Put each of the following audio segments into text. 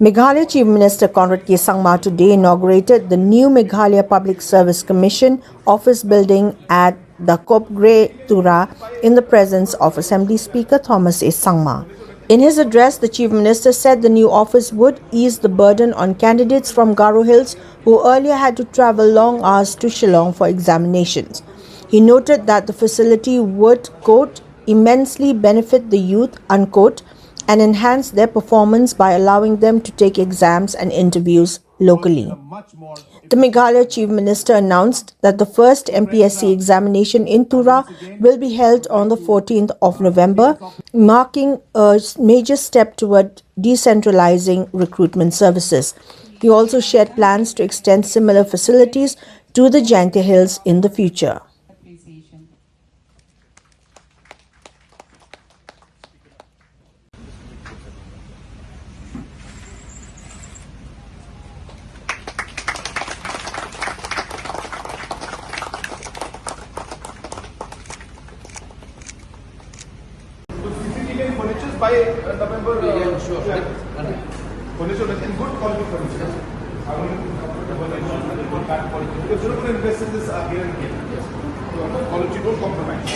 Meghalaya Chief Minister Conrad K. Sangma today inaugurated the new Meghalaya Public Service Commission office building at the Kopgre Tura in the presence of Assembly Speaker Thomas A. Sangma. In his address, the Chief Minister said the new office would ease the burden on candidates from Garo Hills who earlier had to travel long hours to Shillong for examinations. He noted that the facility would, quote, immensely benefit the youth, unquote, and enhance their performance by allowing them to take exams and interviews locally. The Meghalaya Chief Minister announced that the first Mpsc examination in Tura will be held on the 14th of November, marking a major step toward decentralizing recruitment services. He also shared plans to extend similar facilities to the Jaintia Hills in the future. Furniture by November. Yeah, sure. Furniture in good quality furniture. I want to bad quality because you're going to invest in this again and again. Yes. So quality, don't compromise.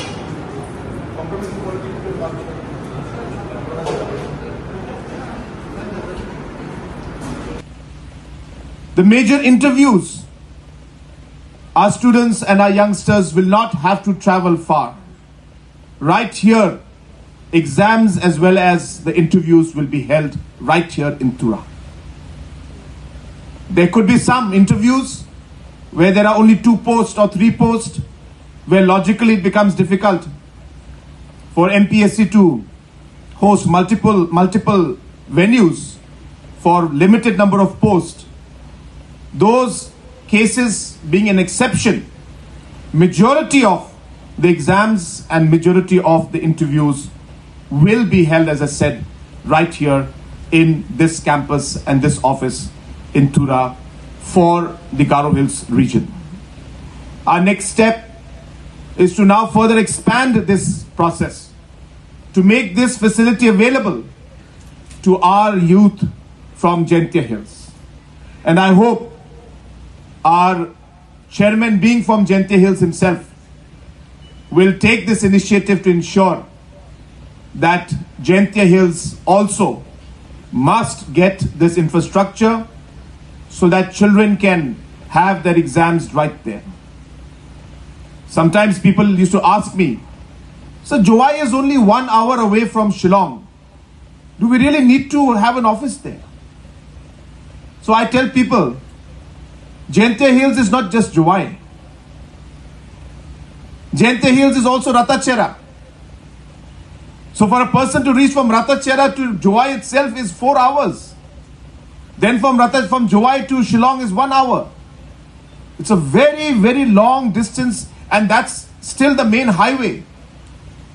Compromise in quality. The major interviews, our students and our youngsters will not have to travel far. Right here, exams as well as the interviews will be held right here in Tura. There could be some interviews where there are only 2 posts or 3 posts, where logically it becomes difficult for Mpsc to host multiple venues for limited number of posts. Those cases being an exception, majority of the exams and majority of the interviews will be held, as I said, right here in this campus and this office in Tura for the Garo Hills region. Our next step is to now further expand this process to make this facility available to our youth from Jaintia Hills. And I hope our chairman, being from Jaintia Hills himself, will take this initiative to ensure that Jaintia Hills also must get this infrastructure so that children can have their exams right there. Sometimes people used to ask me, so Jowai is only 1 hour away from Shillong. Do we really need to have an office there? So I tell people, Jaintia Hills is not just Jowai. Jaintia Hills is also Ratachera. So for a person to reach from Ratachera to Jowai itself is 4 hours. Then from Jowai to Shillong is 1 hour. It's a very, very long distance, and that's still the main highway.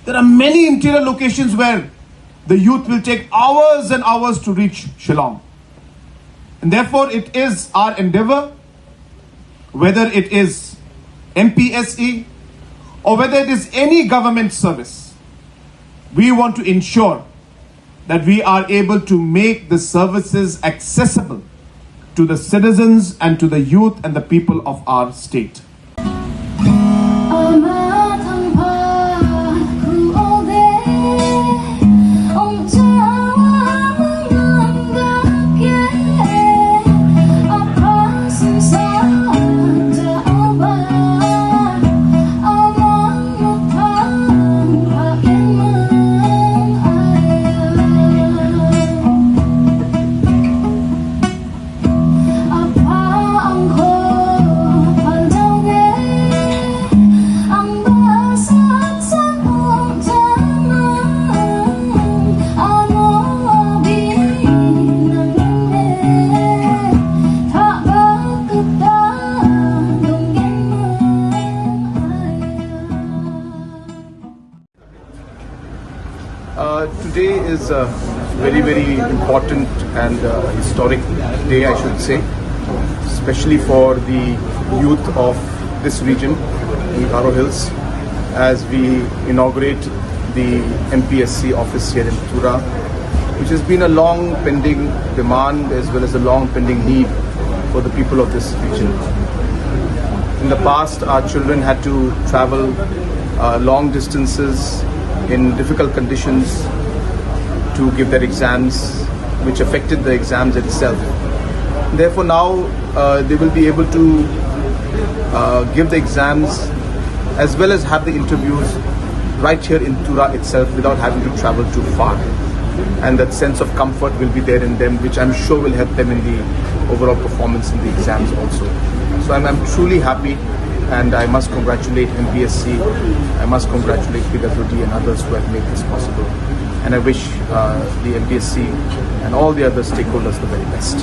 There are many interior locations where the youth will take hours and hours to reach Shillong. And therefore it is our endeavor, whether it is Mpsc or whether it is any government service, we want to ensure that we are able to make the services accessible to the citizens and to the youth and the people of our state. Today is a very, very important and historic day, I should say, especially for the youth of this region in Garo Hills, as we inaugurate the Mpsc office here in Tura. which has been a long pending demand as well as a long pending need for the people of this region. In the past, our children had to travel long distances in difficult conditions to give their exams, which affected the exams itself. Therefore, now they will be able to give the exams as well as have the interviews right here in Tura itself without having to travel too far. And that sense of comfort will be there in them, which I'm sure will help them in the overall performance in the exams also. So I'm truly happy, and I must congratulate Mpsc, I must congratulate Pigatodi and others who have made this possible. And I wish the Mpsc and all the other stakeholders the very best.